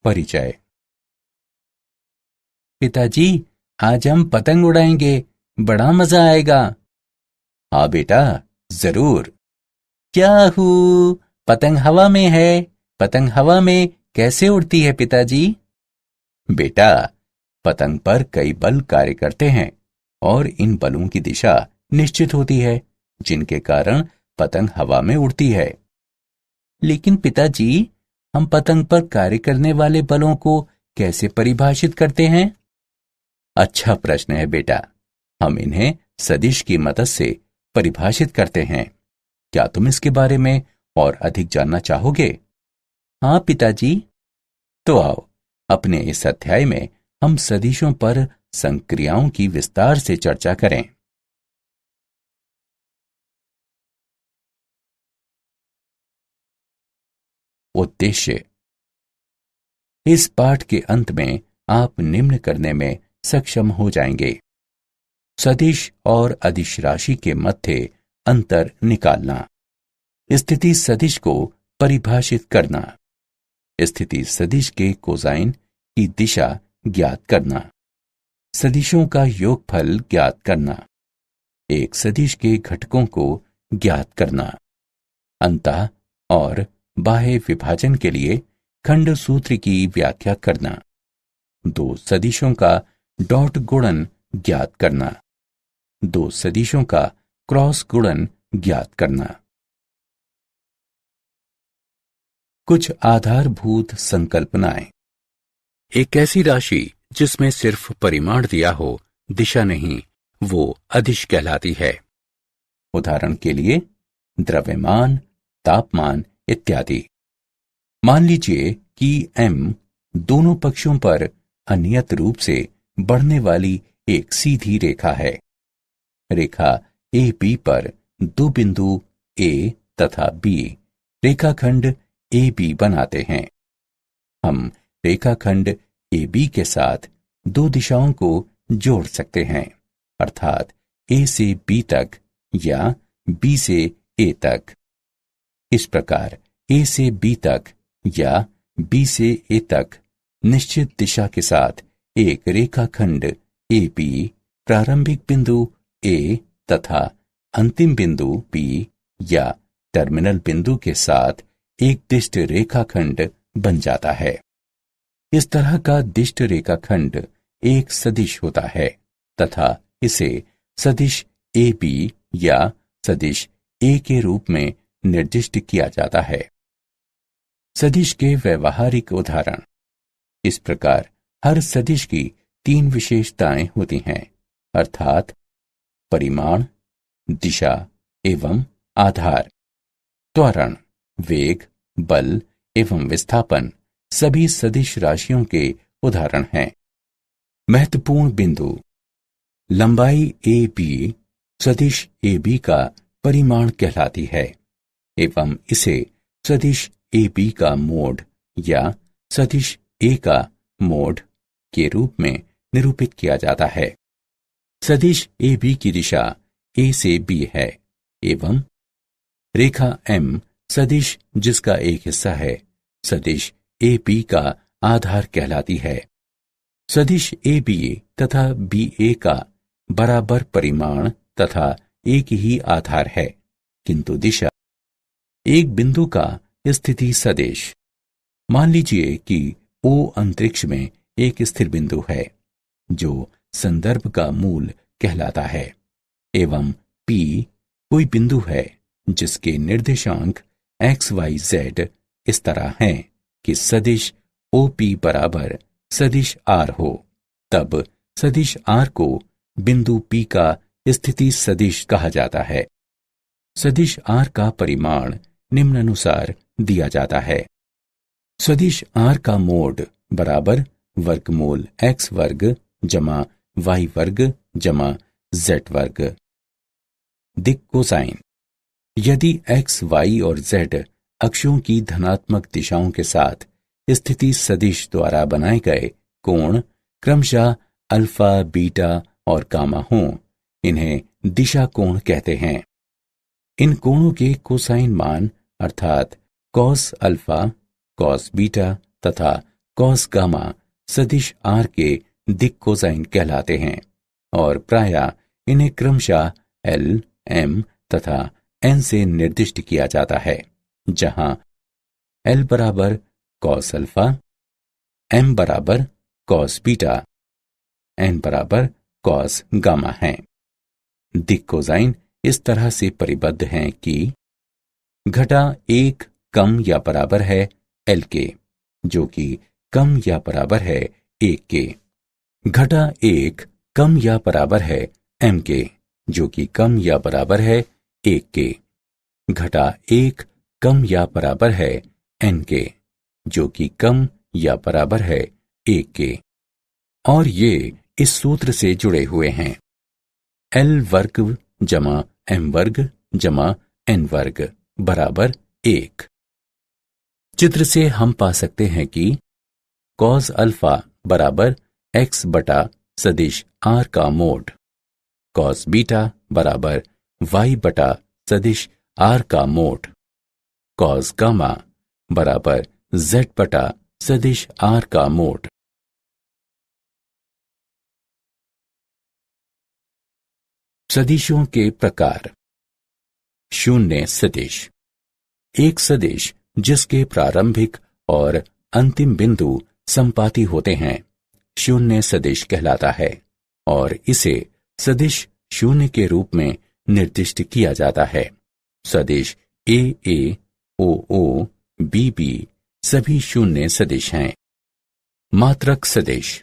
परिचय। पिताजी, आज हम पतंग उड़ाएंगे, बड़ा मजा आएगा। हाँ बेटा, जरूर। याहू, पतंग हवा में है। पतंग हवा में कैसे उड़ती है पिताजी? बेटा, पतंग पर कई बल कार्य करते हैं और इन बलों की दिशा निश्चित होती है, जिनके कारण पतंग हवा में उड़ती है। लेकिन पिताजी, हम पतंग पर कार्य करने वाले बलों को कैसे परिभाषित करते हैं? अच्छा प्रश्न है बेटा। हम इन्हें सदिश की मदद से परिभाषित करते हैं। क्या तुम इसके बारे में और अधिक जानना चाहोगे? हाँ पिताजी। तो आओ, अपने इस अध्याय में हम सदिशों पर संक्रियाओं की विस्तार से चर्चा करें। उद्देश्य। इस पाठ के अंत में आप निम्न करने में सक्षम हो जाएंगे। सदिश और अदिश राशि के मध्य अंतर निकालना, स्थिति सदिश को परिभाषित करना, स्थिति सदिश के कोसाइन की दिशा ज्ञात करना, सदिशों का योगफल ज्ञात करना, एक सदिश के घटकों को ज्ञात करना, अंतः और बाह्य विभाजन के लिए खंड सूत्र की व्याख्या करना, दो सदिशों का डॉट गुणन ज्ञात करना, दो सदिशों का क्रॉस गुणन ज्ञात करना। कुछ आधारभूत संकल्पनाएं। एक ऐसी राशि जिसमें सिर्फ परिमाण दिया हो, दिशा नहीं, वो अदिश कहलाती है। उदाहरण के लिए द्रव्यमान, तापमान इत्यादि। मान लीजिए कि m दोनों पक्षों पर अनियत रूप से बढ़ने वाली एक सीधी रेखा है। रेखा AB पर दो बिंदु A तथा B रेखाखंड AB बनाते हैं। हम रेखाखंड AB के साथ दो दिशाओं को जोड़ सकते हैं, अर्थात A से B तक या B से A तक। इस प्रकार A से B तक या B से A तक निश्चित दिशा के साथ एक रेखाखंड AB प्रारंभिक बिंदु A तथा अंतिम बिंदु B या टर्मिनल बिंदु के साथ एक दिष्ट रेखाखंड बन जाता है। इस तरह का दिष्ट रेखाखंड एक सदिश होता है तथा इसे सदिश AB या सदिश A के रूप में निर्दिष्ट किया जाता है। सदिश के व्यवहारिक उदाहरण। इस प्रकार हर सदिश की तीन विशेषताएं होती हैं, अर्थात परिमाण, दिशा एवं आधार। त्वरण, वेग, बल एवं विस्थापन सभी सदिश राशियों के उदाहरण हैं। महत्वपूर्ण बिंदु। लंबाई AB सदिश AB का परिमाण कहलाती है एवं इसे सदिश AB का मोड या सदिश A का मोड के रूप में निरूपित किया जाता है। सदिश AB की दिशा A से B है एवं रेखा M सदिश जिसका एक हिस्सा है सदिश AB का आधार कहलाती है। सदिश AB तथा BA का बराबर परिमाण तथा एक ही आधार है, किंतु दिशा। एक बिंदु का स्थिति सदिश। मान लीजिए कि O अंतरिक्ष में एक स्थिर बिंदु है जो संदर्भ का मूल कहलाता है एवं P कोई बिंदु है जिसके निर्देशांक XYZ इस तरह हैं कि सदिश OP बराबर सदिश R हो, तब सदिश R को बिंदु P का स्थिति सदिश कहा जाता है। सदिश R का परिमाण निम्नानुसार दिया जाता है। सदिश R का मोड बराबर वर्गमूल x वर्ग जमा y वर्ग जमा z वर्ग। दिक् कोसाइन। यदि x, y और z अक्षों की धनात्मक दिशाओं के साथ स्थिति सदिश द्वारा बनाए गए कोण क्रमशः अल्फा, बीटा और गामा हों, इन्हें दिशा कोण कहते हैं। इन कोणों के कोसाइन मान अर्थात कॉस अल्फा, कॉस बीटा तथा कॉस गामा सदिश आर के दिक कोसाइन कहलाते हैं और प्रायः इन्हें क्रमशः एल, एम तथा एन से निर्दिष्ट किया जाता है, जहां एल बराबर कॉस अल्फा, एम बराबर कॉस बीटा, एन बराबर कॉस गामा है। दिक कोसाइन इस तरह से परिबद्ध हैं कि घटा 1 कम या बराबर है एल के, जो कि कम या बराबर है 1 के। घटा 1 कम या बराबर है एम के, जो कि कम या बराबर है 1 के। घटा 1 कम या बराबर है एन के, जो कि कम या बराबर है 1 के। और ये इस सूत्र से जुड़े हुए हैं, एल वर्ग जमा एम वर्ग जमा एन वर्ग बराबर 1। चित्र से हम पा सकते हैं कि कॉस अल्फा बराबर एक्स बटा सदिश आर का मोड, कॉस बीटा बराबर वाई बटा सदिश आर का मोड, कॉस गामा बराबर जेड बटा सदिश आर का मोड। सदिशों के प्रकार। शून्य सदिश, एक सदिश जिसके प्रारंभिक और अंतिम बिंदु संपाती होते हैं, शून्य सदिश कहलाता है और इसे सदिश शून्य के रूप में निर्दिष्ट किया जाता है। सदिश ए ए, ओ ओ, बी बी सभी शून्य सदिश हैं। मात्रक सदिश,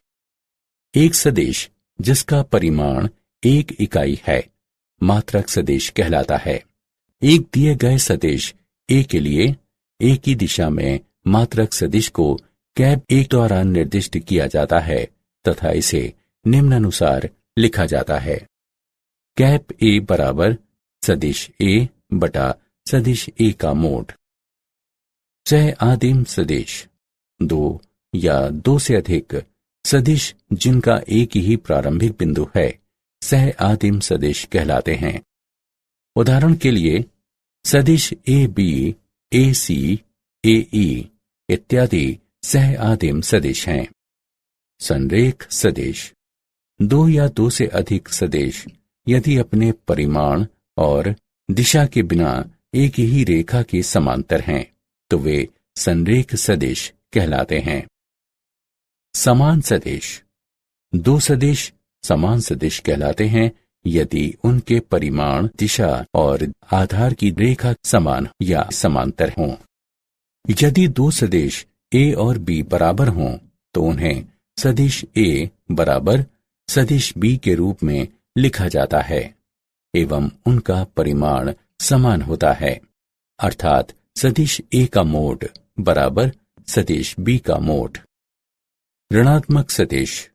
एक सदिश जिसका परिमाण 1 इकाई है, मात्रक सदिश कहलाता है। एक दिए गए सदिश ए के लिए ए की दिशा में मात्रक सदिश को कैप 1 द्वारा निर्दिष्ट किया जाता है तथा इसे निम्नानुसार लिखा जाता है। कैप ए बराबर सदिश ए बटा सदिश ए का मोड। सह आदिम सदिश, 2 या 2 से अधिक सदिश जिनका एक ही प्रारंभिक बिंदु है, सह आदिम सदिश कहलाते हैं। उदाहरण के लिए सदिश ए बी, ए सी, ए ई इत्यादि सह आदिम सदिश हैं। संरेख सदिश, 2 या 2 से अधिक सदिश यदि अपने परिमाण और दिशा के बिना एक ही रेखा के समांतर हैं, तो वे संरेख सदिश कहलाते हैं। समान सदिश, 2 सदिश समान सदिश कहलाते हैं यदि उनके परिमाण, दिशा और आधार की रेखा समान या समांतर हों। यदि 2 सदिश ए और बी बराबर हों, तो उन्हें सदिश ए बराबर सदिश बी के रूप में लिखा जाता है एवं उनका परिमाण समान होता है, अर्थात सदिश ए का मोड बराबर सदिश बी का मोड। ऋणात्मक सदिश,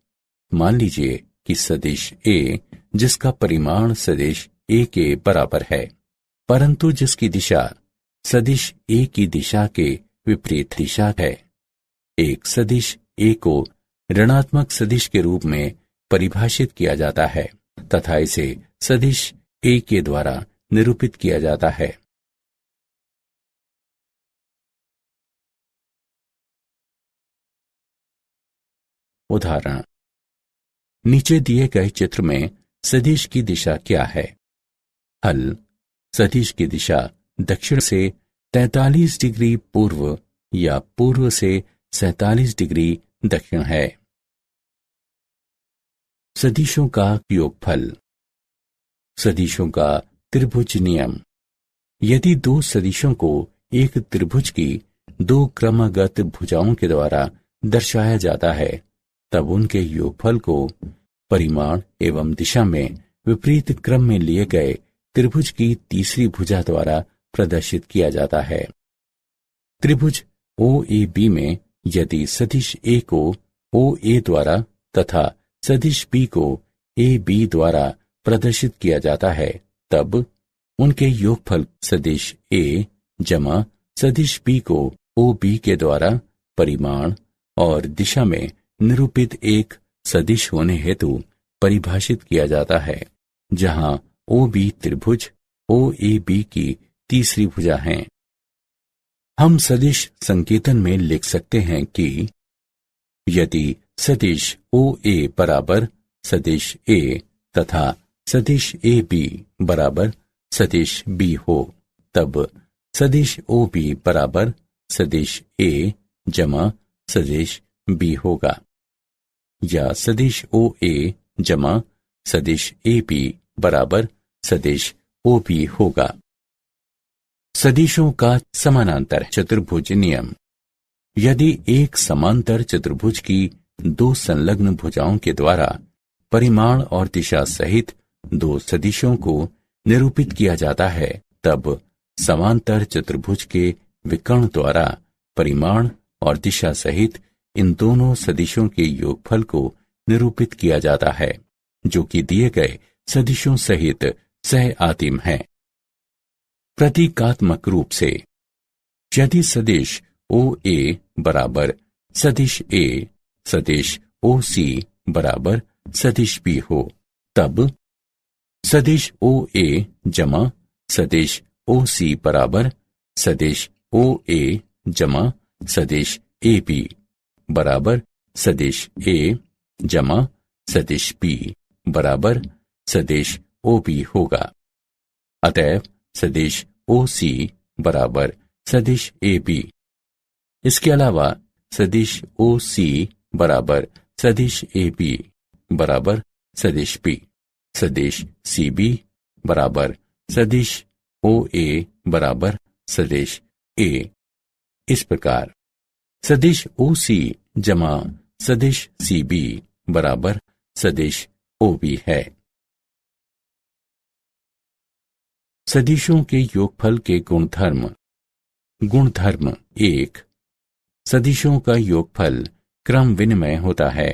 मान लीजिए कि सदिश ए जिसका परिमाण सदिश ए के बराबर है, परंतु जिसकी दिशा सदिश ए की दिशा के विपरीत दिशा है। एक सदिश ए को ऋणात्मक सदिश के रूप में परिभाषित किया जाता है तथा इसे सदिश ए के द्वारा निरूपित किया जाता है। उदाहरण, नीचे दिए गए चित्र में सदिश की दिशा क्या है? हल, सदिश की दिशा दक्षिण से 43 डिग्री पूर्व या पूर्व से 47 डिग्री दक्षिण है। सदिशों का योगफल। सदिशों का त्रिभुज नियम। यदि 2 सदिशों को एक त्रिभुज की 2 क्रमगत भुजाओं के द्वारा दर्शाया जाता है, तब उनके योगफल को परिमाण एवं दिशा में विपरीत क्रम में लिए गए त्रिभुज की तीसरी भुजा द्वारा प्रदर्शित किया जाता है। त्रिभुज ओ ए बी में यदि सदिश ए को ओ ए द्वारा तथा सदिश बी को ए बी द्वारा प्रदर्शित किया जाता है, तब उनके योगफल सदिश ए जमा सदिश बी को ओ बी के द्वारा परिमाण और दिशा में निरूपित एक सदिश होने हेतु परिभाषित किया जाता है, जहां ओ बी त्रिभुज ओ ए बी की तीसरी भुजा है। हम सदिश संकेतन में लिख सकते हैं कि यदि सदिश ओ ए बराबर सदिश ए तथा सदिश ए बी बराबर सदिश बी हो, तब सदिश ओ बी बराबर सदिश ए जमा सदिश बी होगा, या सदिश ओ ए जमा सदिश ए बी बराबर सदिश ओ बी होगा। सदिशों का समानांतर चतुर्भुज नियम। यदि एक समांतर चतुर्भुज की दो संलग्न भुजाओं के द्वारा परिमाण और दिशा सहित दो सदिशों को निरूपित किया जाता है, तब समांतर चतुर्भुज के विकर्ण द्वारा परिमाण और दिशा सहित इन दोनों सदिशों के योगफल को निरूपित किया जाता है, जो कि दिए गए सदिशों सहित सह आदिम है। प्रतीकात्मक रूप से, यदि सदिश ओ ए बराबर सदिश ए सदिश ओ सी बराबर सदिश बी हो, तब सदिश ओ ए जमा सदिश ओ सी बराबर सदिश ओ ए जमा सदिश ए बी बराबर सदिश ए जमा सदिश बी बराबर सदिश ओ बी होगा। अतएव सदिश ओ सी बराबर सदिश ए बी। इसके अलावा सदिश ओ सी बराबर सदिश ए बी बराबर सदिश बी, सदिश सी बी बराबर सदिश ओ ए बराबर सदिश ए। इस प्रकार सदिश ओ सी जमा सदिश सी बी बराबर सदिश ओ बी है। सदिशों के योगफल के गुणधर्म। गुणधर्म 1, सदिशों का योगफल क्रम विनिमय होता है,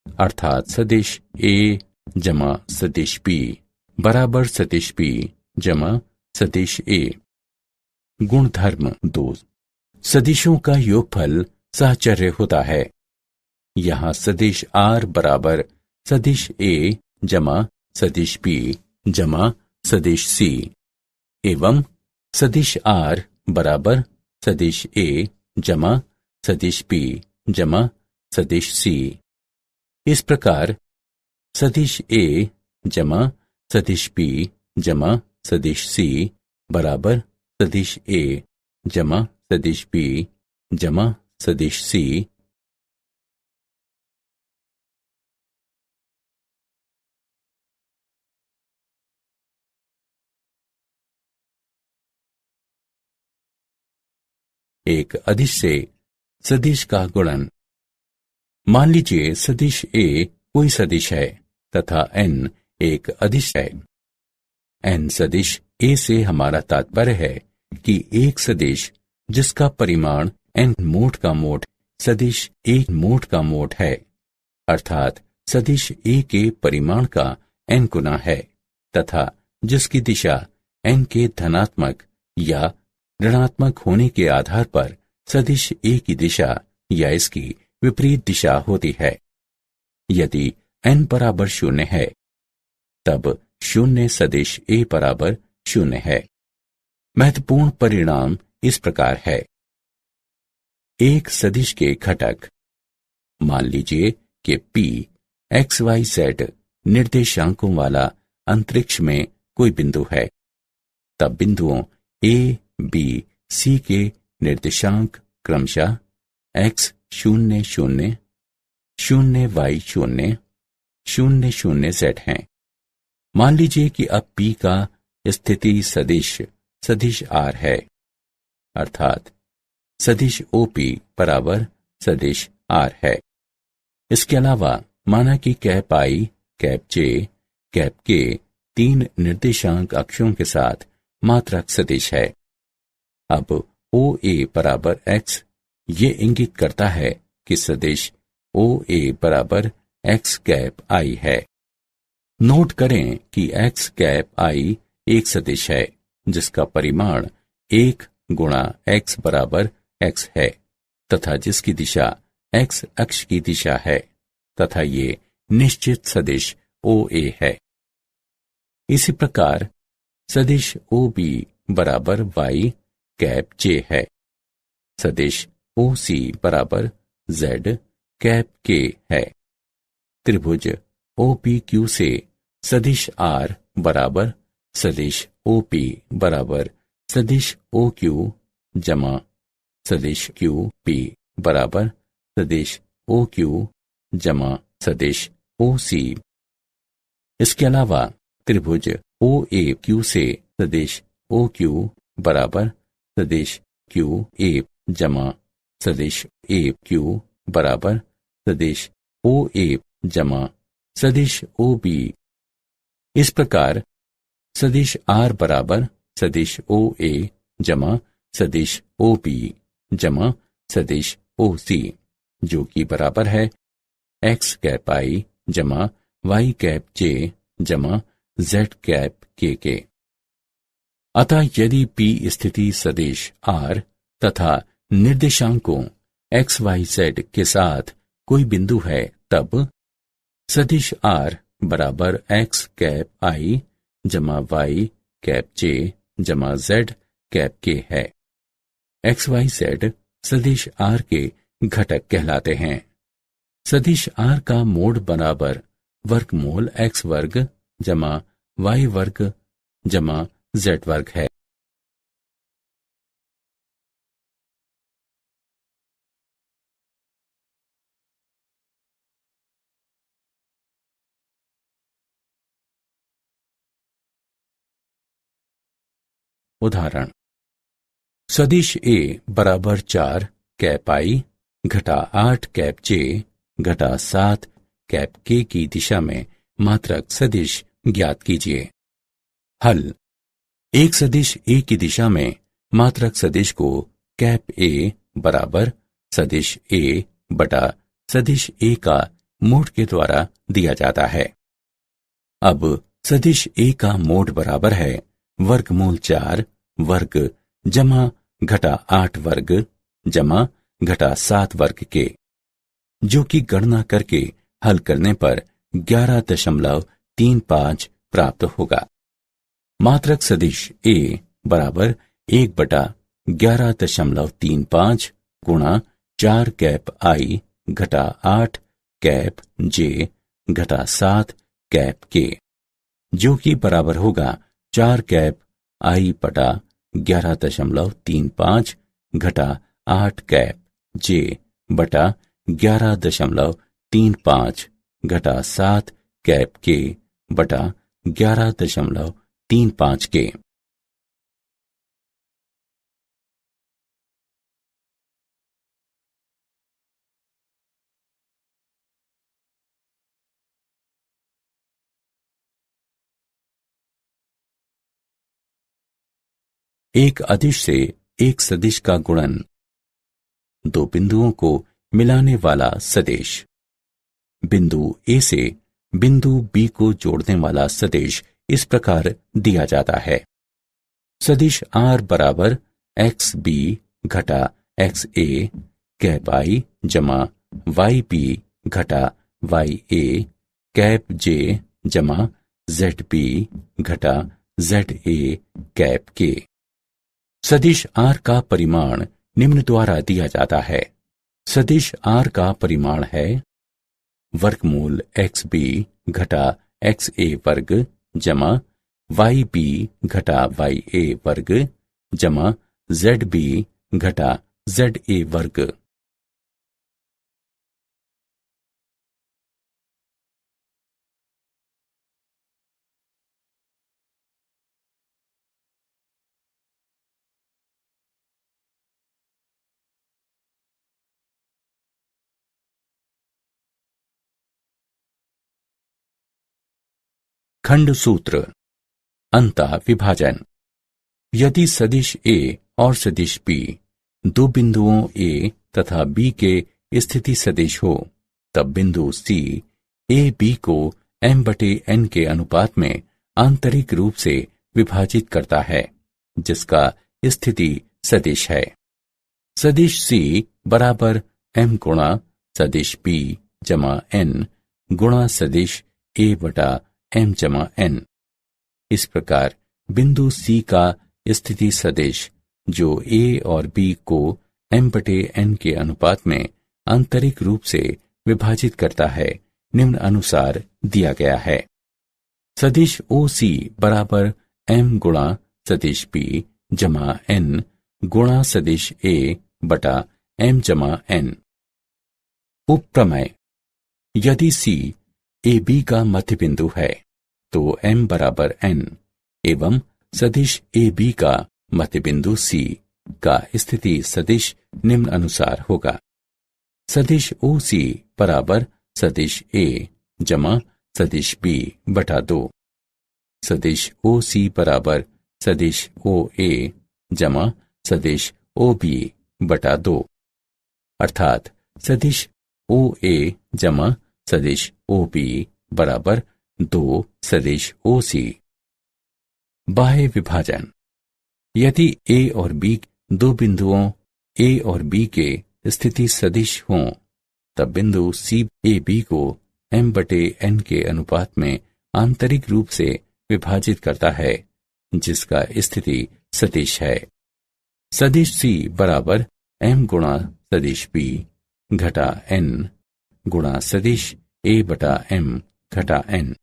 अर्थात सदिश ए जमा सदिश बी बराबर सदिश बी जमा सदिश ए। गुणधर्म 2, सदिशों का योगफल साहचर्य होता है। यहाँ सदिश आर बराबर सदिश ए जमा सदिश बी जमा सदिश सी एवं सदिश आर बराबर सदिश ए जमा सदिश बी जमा सदिश सी। इस प्रकार सदिश ए जमा सदिश बी जमा सदिश सी बराबर सदिश ए जमा सदिश बी जमा सदिश सी एक अदिश से सदिश का गुणन। मान लीजिए सदिश ए कोई सदिश है तथा n एक अदिश है। n सदिश ए से हमारा तात्पर्य है कि एक सदिश जिसका परिमाण n मोड का मोड सदिश ए मोड का मोड है, अर्थात सदिश ए के परिमाण का n गुना है, तथा जिसकी दिशा n के धनात्मक या ऋणात्मक होने के आधार पर सदिश ए की दिशा या इसकी विपरीत दिशा होती है। यदि n बराबर 0 है, तब 0 सदिश ए बराबर 0 है। महत्वपूर्ण परिणाम इस प्रकार है। एक सदिश के घटक। मान लीजिए कि P x y z निर्देशांकों वाला अंतरिक्ष में कोई बिंदु है, तब बिंदुओं A, B, C के निर्देशांक क्रमशः x 0 0 0 y 0 0 0 z हैं। मान लीजिए कि अब P का स्थिति सदिश सदिश R है, अर्थात सदिश OP बराबर सदिश R है। इसके अलावा माना कि cap I, cap J, cap K 3 निर्देशांक अक्षों के साथ मात्रक सदिश है। अब OA बराबर x ये इंगित करता है कि सदिश OA बराबर x कैप I है। नोट करें कि x कैप I एक सदिश है जिसका परिमाण 1 गुणा x बराबर x है तथा जिसकी दिशा x अक्ष की दिशा है, तथा ये निश्चित सदिश OA है। इसी प्रकार सदिश OB बराबर y कैप J है। सदिश OC बराबर z कैप के है। त्रिभुज OPQ से सदिश R बराबर सदिश OP बराबर सदिश OQ जमा सदिश QP बराबर सदिश OQ जमा सदिश OC। इसके अलावा त्रिभुज OAQ से सदिश OQ बराबर सदिश QA जमा सदिश AQ बराबर सदिश OA जमा सदिश OB। इस प्रकार सदिश R बराबर सदिश OA जमा सदिश OB जमा सदिश OC, जो कि बराबर है x कैप I जमा y कैप J जमा z कैप K के। अतः यदि P स्थिति सदिश R तथा निर्देशांकों x y z के साथ कोई बिंदु है, तब सदिश R बराबर x कैप I जमा y कैप J जमा z कैप K है। x y z सदिश R के घटक कहलाते हैं। सदिश R का मोड बराबर वर्गमूल x वर्ग जमा y वर्ग जमा z वर्ग है। उदाहरण, सदिश A बराबर 4 कैप I घटा 8 कैप J घटा 7 कैप K की दिशा में मात्रक सदिश ज्ञात कीजिए। हल, एक सदिश A की दिशा में मात्रक सदिश को कैप A बराबर सदिश A बटा सदिश A का मोड के द्वारा दिया जाता है। अब सदिश A का मोड बराबर है वर्गमूल 4 वर्ग जमा घटा 8 वर्ग जमा घटा 7 वर्ग के, जो कि गणना करके हल करने पर 11.35 प्राप्त होगा। मात्रक सदिश A बराबर 1 बटा 11.35 गुणा 4 कैप I घटा 8 कैप J घटा 7 कैप K, जो कि बराबर होगा 4 कैप I बटा 11.35 घटा 8 कैप J बटा 11.35 घटा 7 कैप K बटा 11.35 के। एक अदिश से एक सदिश का गुणन, दो बिंदुओं को मिलाने वाला सदिश। बिंदु A से बिंदु B को जोड़ने वाला सदिश इस प्रकार दिया जाता है। सदिश R बराबर XB घटा XA कैप I जमा YB घटा YA कैप J जमा ZB घटा ZA कैप K। सदिश R का परिमाण निम्न द्वारा दिया जाता है। सदिश R का परिमाण है वर्गमूल XB घटा XA वर्ग जमा YB घटा YA वर्ग जमा ZB घटा ZA वर्ग। खंड सूत्र अंतः विभाजन। यदि सदिश A और सदिश B दो बिंदुओं A तथा B के स्थिति सदिश हो, तब बिंदु C A B को m/n के अनुपात में आंतरिक रूप से विभाजित करता है, जिसका स्थिति सदिश है। सदिश C बराबर m गुणा सदिश B जमा n गुणा सदिश A बटा m जमा n। इस प्रकार बिंदु C का स्थिति सदिश, जो A और B को m/n के अनुपात में आंतरिक रूप से विभाजित करता है निम्न अनुसार दिया गया है। सदिश OC बराबर M गुणा सदिश B जमा N गुणा सदिश A बटा M जमा N। उपप्रमेय: यदि C AB का मध्य बिंदु है तो M बराबर N एवं सदिश AB का मध्य बिंदु C का स्थिति सदिश निम्न अनुसार होगा। सदिश OC बराबर सदिश A जमा सदिश B बटा 2। सदिश OC बराबर सदिश OA जमा सदिश OB बटा 2, अर्थात सदिश OA जमा सदिश OB बराबर 2 सदिश OC। बाह्य विभाजन: यदि A और B दो बिंदुओं A और B के स्थिति सदिश हों तब बिंदु CAB को M/N के अनुपात में आंतरिक रूप से विभाजित करता है जिसका स्थिति सदिश है। सदिश C बराबर M गुणा सदिश B घटा N गुणा सदिश A बटा M घटा N।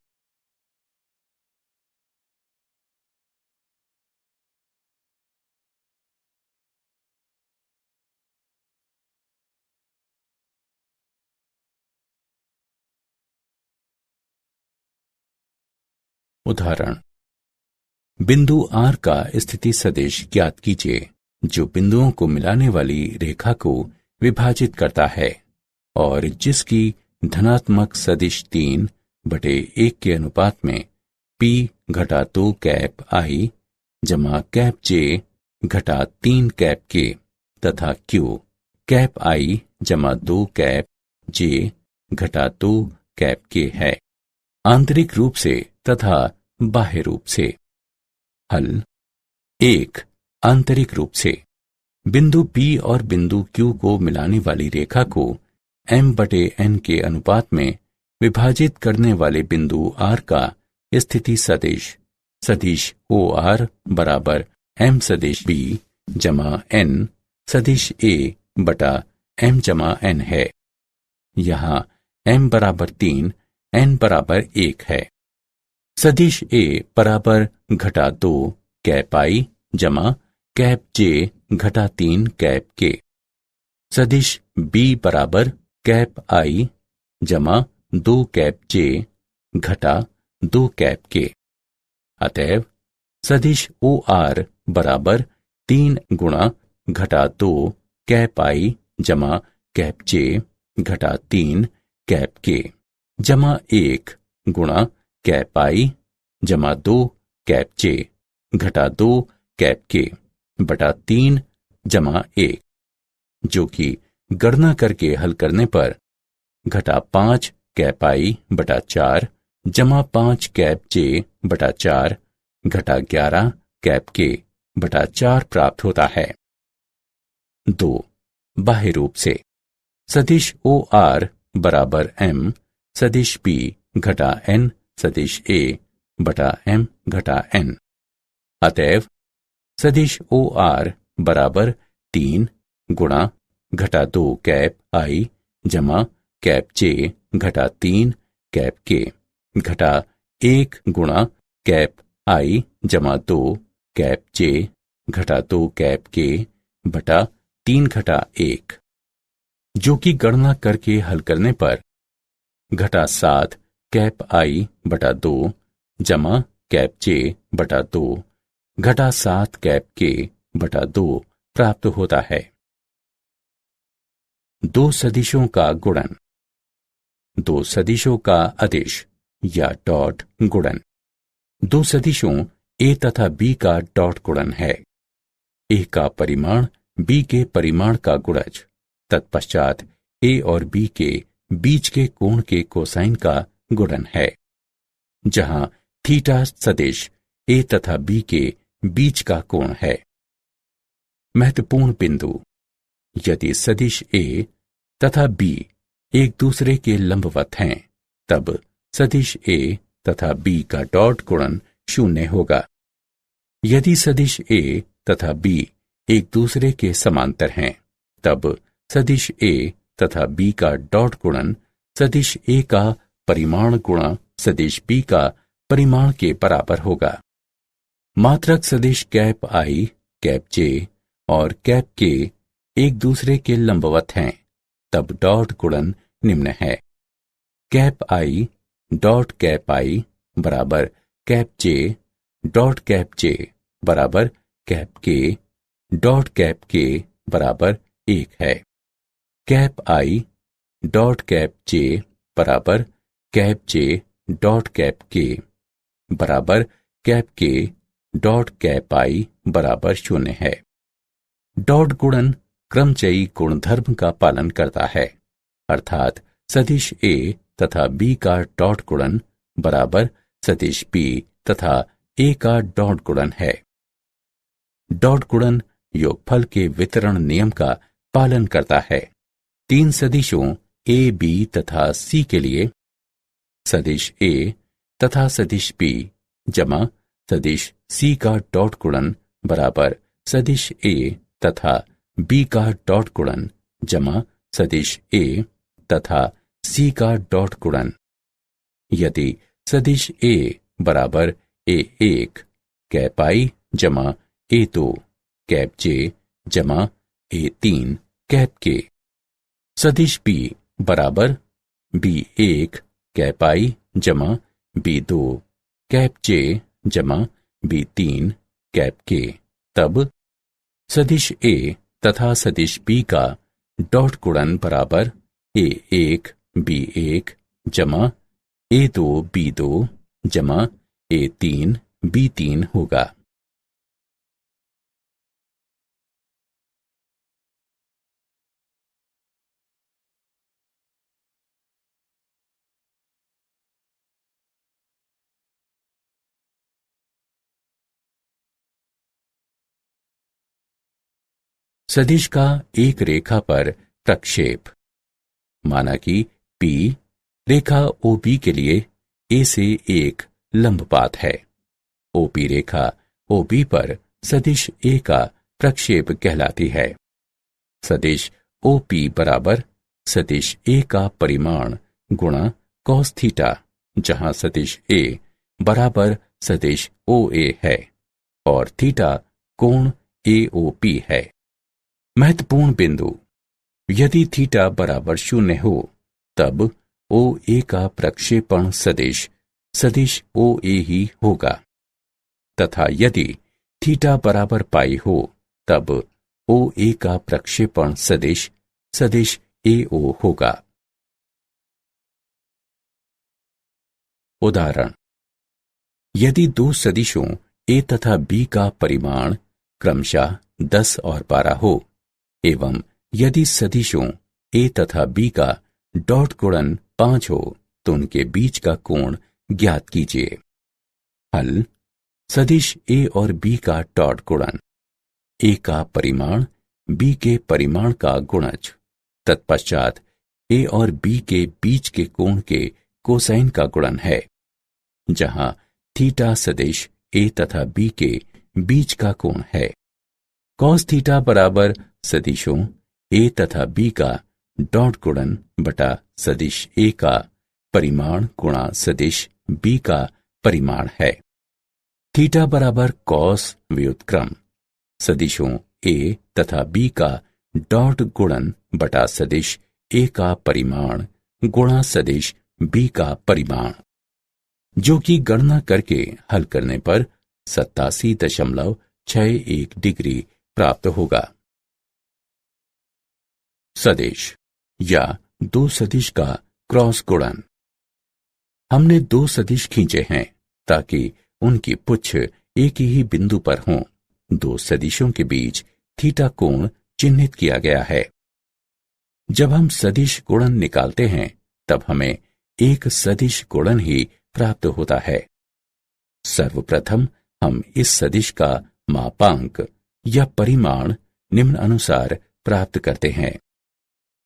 उदाहरण: बिंदु R का स्थिति सदिश ज्ञात कीजिए जो बिंदुओं को मिलाने वाली रेखा को विभाजित करता है और जिसकी धनात्मक सदिश 3/1 के अनुपात में P घटा 2 कैप I जमा कैप J घटा 3 कैप K तथा Q कैप I जमा 2 कैप J घटा 2 कैप K है, आंतरिक रूप से तथा बाह्य रूप से। हल: 1. आंतरिक रूप से बिंदु P और बिंदु Q को मिलाने वाली रेखा को M/N के अनुपात में विभाजित करने वाले बिंदु R का स्थिति सदिश सदिश OR बराबर M सदिश B जमा N सदिश A बटा M जमा N है। यहाँ M बराबर 3 N बराबर 1 है। सदिश A बराबर घटा 2 कैप I जमा कैप J घटा 3 कैप K। सदिश B बराबर कैप I जमा 2 कैप J घटा 2 कैप K। अतएव सदिश OR बराबर 3 गुणा घटा 2 कैप I जमा कैप J घटा 3 कैप K जमा 1 गुणा कैप I जमा 2 कैप J घटा 2 कैप K बटा 3 जमा 1, जो कि गणना करके हल करने पर घटा 5 कैप I बटा 4 जमा 5 कैप J बटा 4 घटा 11 कैप K बटा 4 प्राप्त होता है। 2. बाह्य रूप से सदिश OR बराबर M सदिश B घटा N सदिश A बटा M घटा N। अतएव सदिश OR बराबर 3 गुणा घटा 2 कैप I जमा कैप J घटा 3 कैप K घटा 1 गुणा कैप I जमा 2 कैप J घटा 2 कैप K बटा 3 घटा 1, जो कि गणना करके हल करने पर घटा 7 कैप I बटा 2 जमा कैप J बटा 2 घटा 7 कैप K बटा 2 प्राप्त होता है। दो सदिशों का गुणन। दो सदिशों का अदिश या डॉट गुणन। दो सदिशों A तथा B का डॉट गुणन है। A का परिमाण B के परिमाण का गुणज तत्पश्चात A और B के बीच के कोण के कोसाइन का गुणन है, जहां थीटा सदिश A तथा B के बीच का कोण है। महत्वपूर्ण बिंदु: यदि सदिश A तथा B एक दूसरे के लंबवत हैं तब सदिश A तथा B का डॉट गुणन 0 होगा। यदि सदिश A तथा B एक दूसरे के समांतर हैं तब सदिश A तथा B का डॉट गुणन सदिश ए का परिमाण गुणा सदिश बी का परिमाण के बराबर होगा। मात्रक सदिश कैप आई, कैप जे और कैप के एक दूसरे के लंबवत हैं, तब डॉट गुणन निम्न है। कैप आई डॉट कैप आई बराबर कैप जे डॉट कैप जे बराबर कैप के डॉट कैप के बराबर 1 है। कैप आई डॉट कैप जे बराबर कैप जे डॉट कैप के बराबर कैप के डॉट कैप आई बराबर 0 है। डॉट गुणन क्रमचयी गुणधर्म का पालन करता है, अर्थात सदिश ए तथा बी का डॉट गुणन बराबर सदिश बी तथा ए का डॉट गुणन है। डॉट गुणन योगफल के वितरण नियम का पालन करता है। 3 सदिशों ए, बी तथा सी के लिए सदिश ए तथा सदिश बी जमा सदिश सी का डॉट गुणन बराबर सदिश ए तथा बी का डॉट गुणन जमा सदिश ए तथा सी का डॉट गुणन। यदि सदिश ए बराबर ए1 कैप आई जमा ए2 कैप जे जमा ए3 कैप के, सदिश बी बराबर बी1 कैप आई जमा बी2 कैप जे जमा बी3 कैप के, तब सदिश ए तथा सदिश बी का डॉट गुणन बराबर ए1 बी1 जमा ए2 बी2 जमा ए3 बी3 होगा। सदिश का एक रेखा पर प्रक्षेप। माना कि P रेखा OB के लिए A से एक लंबपात है। OP रेखा OB पर सदिश A का प्रक्षेप कहलाती है। सदिश OP बराबर सदिश A का परिमाण गुणा cos थीटा, जहां सदिश A बराबर सदिश OA है और थीटा कोण AOP है। महत्वपूर्ण बिंदु, यदि थीटा बराबर 0 हो तब OA का प्रक्षेपण सदिश सदिश OA ही होगा, तथा यदि थीटा बराबर पाई हो तब OA का प्रक्षेपण सदिश सदिश AO होगा। उदाहरण, यदि 2 सदिशों A तथा B का परिमाण क्रमशः 10 और 12 हो एवं यदि सदिशों A तथा B का डॉट गुणन 5 हो तो उनके बीच का कोण ज्ञात कीजिए। हल, सदिश A और B का डॉट गुणन, A का परिमाण B के परिमाण का गुणज, तत्पश्चात A और B के बीच के कोण के कोसाइन का गुणन है, जहां थीटा सदिश A तथा B के बीच का कोण है। cos थीटा बराबर सदिशों A तथा B का डॉट गुणन बटा सदिश A का परिमाण गुणा सदिश B का परिमाण है। थीटा बराबर cos व्युत्क्रम सदिशों A तथा B का डॉट गुणन बटा सदिश A का परिमाण गुणा सदिश B का परिमाण, जो कि गणना करके हल करने पर 87.61 डिग्री प्राप्त होगा। सदिश या 2 सदिश का क्रॉस गुणन। हमने 2 सदिश खींचे हैं ताकि उनकी पुच्छ एक ही बिंदु पर हों। 2 सदिशों के बीच थीटा कोण चिन्हित किया गया है। जब हम सदिश गुणन निकालते हैं तब हमें एक सदिश गुणन ही प्राप्त होता है। सर्वप्रथम हम इस सदिश का मापांक या परिमाण निम्न अनुसार प्राप्त करते हैं।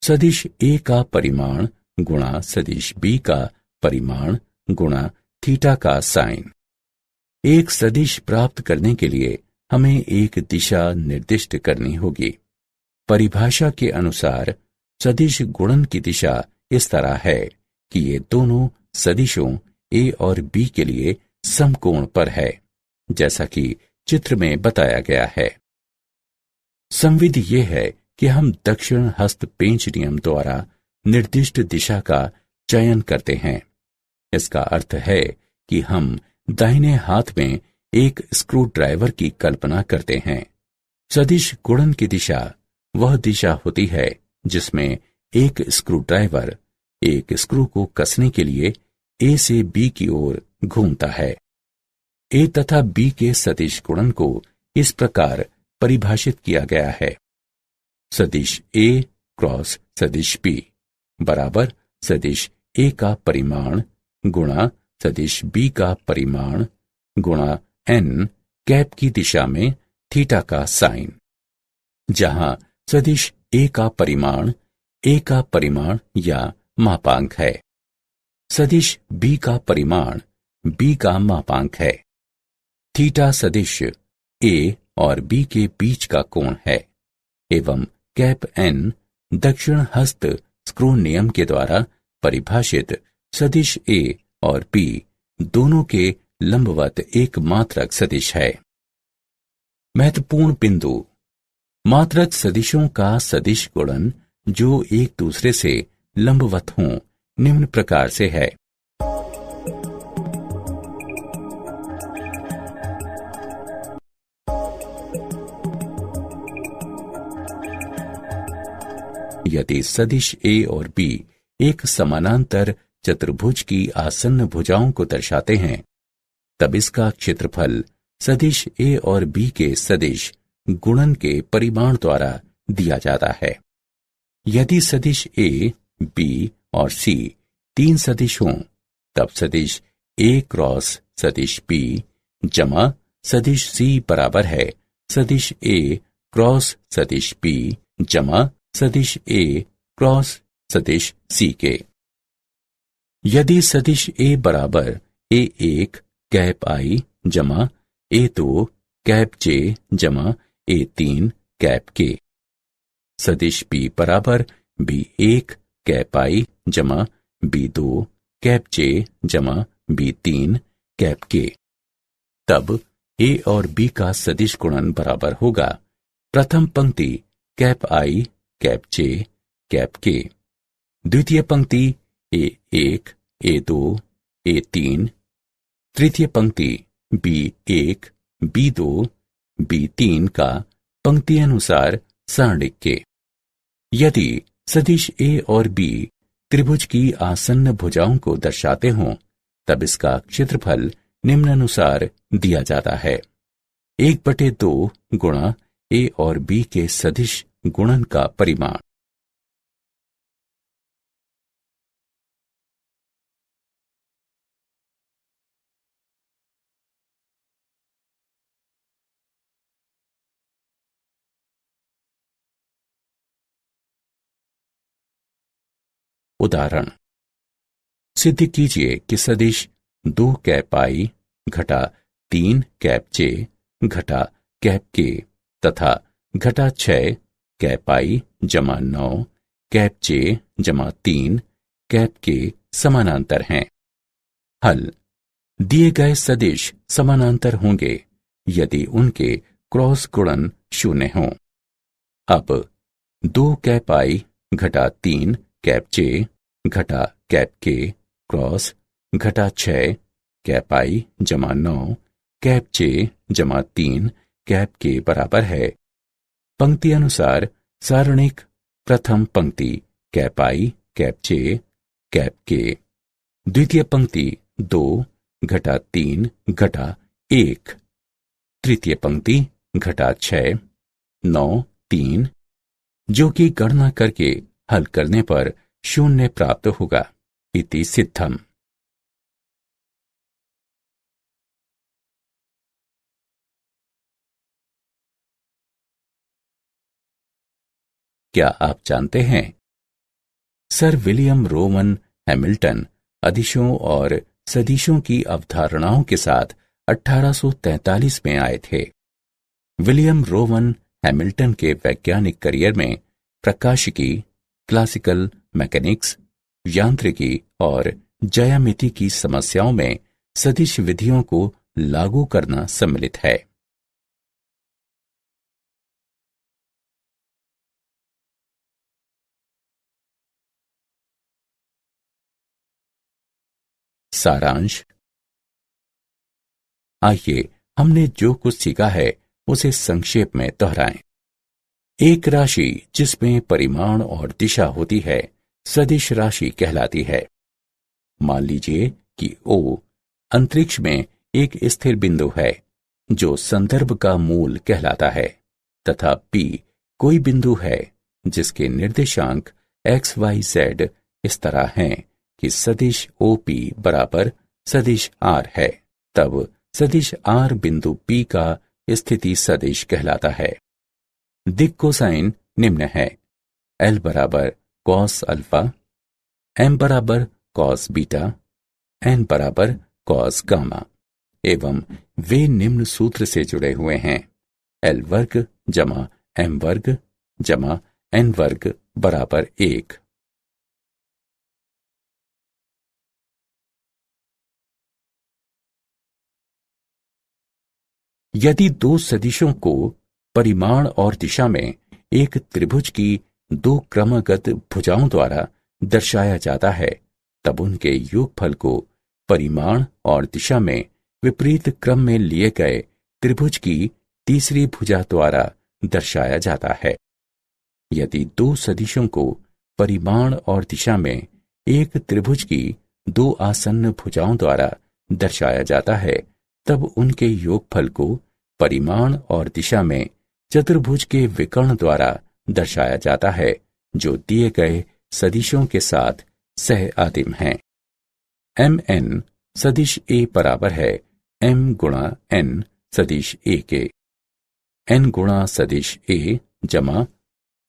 सदिश A का परिमाण गुणा सदिश B का परिमाण गुणा थीटा का साइन। एक सदिश प्राप्त करने के लिए हमें एक दिशा निर्दिष्ट करनी होगी। परिभाषा के अनुसार सदिश गुणन की दिशा इस तरह है कि ये दोनों सदिशों ए और बी के लिए समकोण पर है, जैसा कि चित्र में बताया गया है। संविधि ये है कि हम दक्षिण हस्त पेंच नियम द्वारा निर्दिष्ट दिशा का चयन करते हैं। इसका अर्थ है कि हम दाहिने हाथ में एक स्क्रू ड्राइवर की कल्पना करते हैं। सदिश गुणन की दिशा वह दिशा होती है जिसमें एक स्क्रू ड्राइवर एक स्क्रू को कसने के लिए ए से बी की ओर घूमता है। ए तथा बी के सदिश गुणन को इस प्रकार परिभाषित किया गया है। सदिश ए क्रॉस सदिश बी बराबर सदिश ए का परिमाण गुणा सदिश बी का परिमाण गुणा एन कैप की दिशा में थीटा का साइन, जहां सदिश ए का परिमाण या मापांक है, सदिश बी का परिमाण बी का मापांक है। थीटा सदिश ए और बी के बीच का कोण है एवं कैप एन दक्षिण हस्त स्क्रू नियम के द्वारा परिभाषित सदिश ए और बी दोनों के लंबवत एक मात्रक सदिश है। महत्वपूर्ण बिंदु, मात्रक सदिशों का सदिश गुणन जो एक दूसरे से लंबवत हों निम्न प्रकार से है। यदि सदिश ए और बी एक समानांतर चतुर्भुज की आसन्न भुजाओं को दर्शाते हैं, तब इसका क्षेत्रफल सदिश ए और बी के सदिश गुणन के परिमाण द्वारा दिया जाता है। यदि सदिश ए, बी और सी तीन सदिश हों, तब सदिश ए क्रॉस सदिश बी जमा सदिश सी बराबर है सदिश ए क्रॉस सदिश बी जमा सदिश ए क्रॉस सदिश सी के। यदि सदिश ए बराबर ए1 कैप आई जमा ए2 कैप जे जमा ए3 कैप के, सदिश बी बराबर बी1 कैप आई जमा बी2 कैप जे जमा बी3 कैप के, तब ए और बी का सदिश गुणन बराबर होगा प्रथम पंक्ति कैप आई कैप जे कैप के, द्वितीय पंक्ति ए1 ए2 ए3, तृतीय पंक्ति बी1 बी2 बी3 का पंक्ति अनुसार सारणिक के। यदि सदिश ए और बी त्रिभुज की आसन्न भुजाओं को दर्शाते हों, तब इसका क्षेत्रफल निम्नानुसार दिया जाता है 1/2 गुणा ए और बी के सदिश गुणन का परिमाण। उदाहरण, सिद्ध कीजिए कि सदिश 2 कैप आई घटा 3 कैप जे घटा कैप के तथा घटा 6 कैप आई जमा 9 कैप जे जमा 3 कैप के समानांतर हैं। हल, दिए गए सदिश समानांतर होंगे यदि उनके क्रॉस गुणन 0 हों। अब 2 कैप आई घटा 3 कैप जे घटा कैप के क्रॉस घटा 6 कैप आई जमा 9 कैप जे जमा 3 कैप के बराबर है पंक्ति अनुसार सारणिक प्रथम पंक्ति कैप आई कैप जे कैप के, द्वितीय पंक्ति 2 घटा 3 घटा 1, तृतीय पंक्ति घटा 6 9 3, जो कि गणना करके हल करने पर 0 प्राप्त होगा। इति सिद्धम। क्या आप जानते हैं, सर विलियम रोवन हैमिल्टन अदिशों और सदिशों की अवधारणाओं के साथ 1843 में आए थे। विलियम रोवन हैमिल्टन के वैज्ञानिक करियर में प्रकाशिकी क्लासिकल मैकेनिक्स, यांत्रिकी और ज्यामिति की समस्याओं में सदिश विधियों को लागू करना सम्मिलित है। सारांश। आइए हमने जो कुछ सीखा है उसे संक्षेप में दोहराएं। एक राशि जिसमें परिमाण और दिशा होती है सदिश राशि कहलाती है। मान लीजिए कि O अंतरिक्ष में एक स्थिर बिंदु है जो संदर्भ का मूल कहलाता है, तथा P कोई बिंदु है जिसके निर्देशांक x, y, z इस तरह हैं कि सदिश OP बराबर सदिश R है। तब सदिश R बिंदु P का स्थिति सदिश कहलाता है। दिक् कोसाइन निम्न है: L बराबर cos अल्फा, M बराबर cos बीटा, N बराबर cos गामा, एवं वे निम्न सूत्र से जुड़े हुए हैं: L वर्ग जमा M वर्ग जमा N वर्ग बराबर 1। यदि दो सदिशों को परिमाण और दिशा में एक त्रिभुज की दो क्रमगत भुजाओं द्वारा दर्शाया जाता है, तब उनके योगफल को परिमाण और दिशा में विपरीत क्रम में लिए गए त्रिभुज की तीसरी भुजा द्वारा दर्शाया जाता है। यदि दो सदिशों को परिमाण और दिशा में एक त्रिभुज की दो आसन्न भुजाओं द्वारा दर्शाया जाता है, तब उनके योगफल को परिमाण और दिशा में चतुर्भुज के विकर्ण द्वारा दर्शाया जाता है, जो दिए गए सदिशों के साथ सह आदिम हैं। mn सदिश A बराबर है m गुणा n सदिश A के। n गुणा सदिश A जमा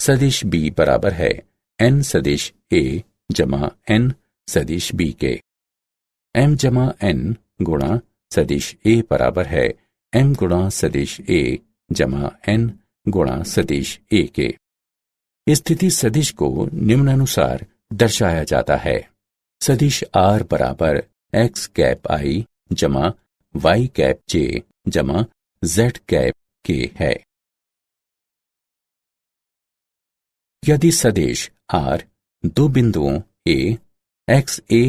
सदिश B बराबर है n सदिश A जमा n सदिश B के। m जमा n गुणा सदिश A बराबर है m गुणा सदिश A जमा n गुणा सदिश A के। स्थिति सदिश को निम्नानुसार दर्शाया जाता है: सदिश R बराबर x कैप I जमा y कैप J जमा z कैप K है। यदि सदिश R दो बिंदुओं A XA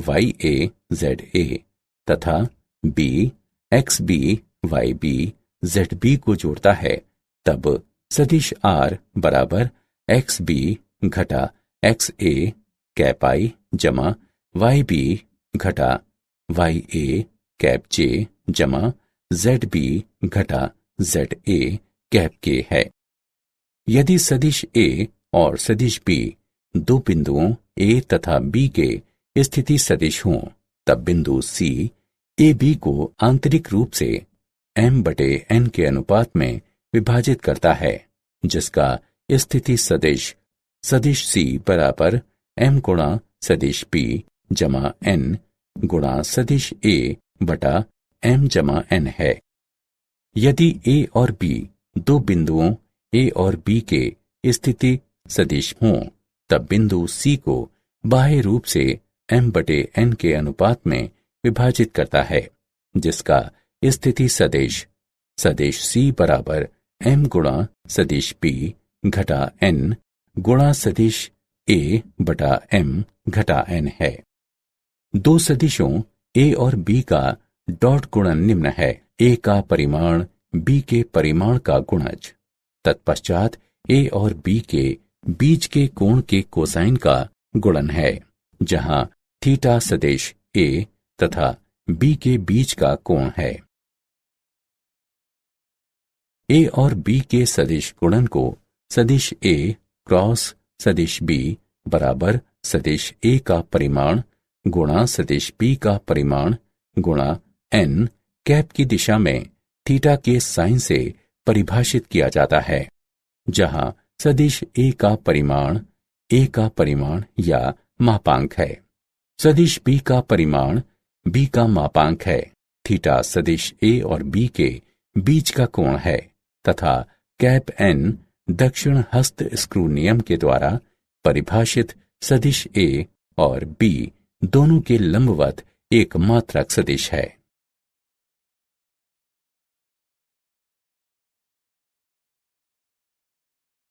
YA ZA तथा B XB YB ZB को जोड़ता है, तब सदिश R बराबर XB घटा XA कैप I जमा YB घटा YA कैप J जमा ZB घटा ZA कैप K है। यदि सदिश A और सदिश B दो बिंदुओं A तथा B के स्थिति सदिश हों, तब बिंदु C AB को आंतरिक रूप से m/n के अनुपात में विभाजित करता है, जिसका स्थिति सदिश सदिश C बराबर m गुणा सदिश B जमा n गुणा सदिश A बटा m जमा n है। यदि A और B दो बिंदुओं A और B के स्थिति सदिश हों, तब बिंदु C को बाह्य रूप से m/n के अनुपात में विभाजित करता है, जिसका स्थिति सदिश सदिश C बराबर m गुणा सदिश B घटा n गुणा सदिश A बटा m घटा n है। दो सदिशों A और B का डॉट गुणन निम्न है: A का परिमाण B के परिमाण का गुणज, तत्पश्चात A और B के बीच के कोण के कोसाइन का गुणन है, जहां थीटा सदिश A तथा B के बीच का कोण है। A और B के सदिश गुणन को सदिश A क्रॉस सदिश B बराबर सदिश A का परिमाण गुणा सदिश B का परिमाण गुणा n कैप की दिशा में थीटा के साइन से परिभाषित किया जाता है, जहां सदिश A का परिमाण या मापांक है, सदिश B का परिमाण B का मापांक है, थीटा सदिश A और B के बीच का कोण है, तथा कैप n दक्षिण हस्त स्क्रू नियम के द्वारा परिभाषित सदिश A और बी दोनों के लंबवत एक मात्रक सदिश है।